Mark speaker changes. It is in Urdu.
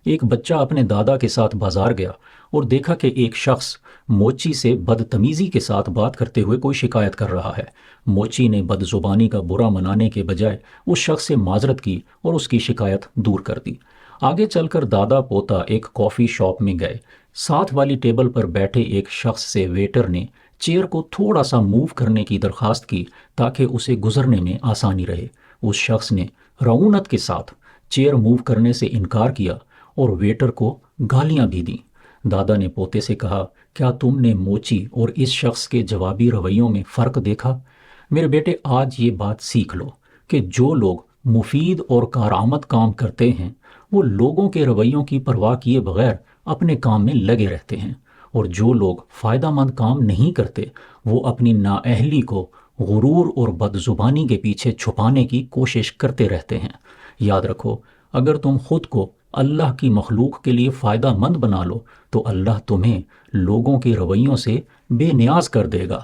Speaker 1: ایک بچہ اپنے دادا کے ساتھ بازار گیا اور دیکھا کہ ایک شخص موچی سے بدتمیزی کے ساتھ بات کرتے ہوئے کوئی شکایت کر رہا ہے۔ موچی نے بد زبانی کا برا منانے کے بجائے اس شخص سے معذرت کی اور اس کی شکایت دور کر دی۔ آگے چل کر دادا پوتا ایک کافی شاپ میں گئے۔ ساتھ والی ٹیبل پر بیٹھے ایک شخص سے ویٹر نے چیئر کو تھوڑا سا موو کرنے کی درخواست کی تاکہ اسے گزرنے میں آسانی رہے۔ اس شخص نے رعونت کے ساتھ چیئر موو کرنے سے انکار کیا اور ویٹر کو گالیاں بھی دیں۔ دادا نے پوتے سے کہا، کیا تم نے موچی اور اس شخص کے جوابی رویوں میں فرق دیکھا؟ میرے بیٹے، آج یہ بات سیکھ لو کہ جو لوگ مفید اور کارآمد کام کرتے ہیں وہ لوگوں کے رویوں کی پرواہ کیے بغیر اپنے کام میں لگے رہتے ہیں، اور جو لوگ فائدہ مند کام نہیں کرتے وہ اپنی نااہلی کو غرور اور بد زبانی کے پیچھے چھپانے کی کوشش کرتے رہتے ہیں۔ یاد رکھو، اگر تم خود کو اللہ کی مخلوق کے لیے فائدہ مند بنا لو تو اللہ تمہیں لوگوں کے رویوں سے بے نیاز کر دے گا۔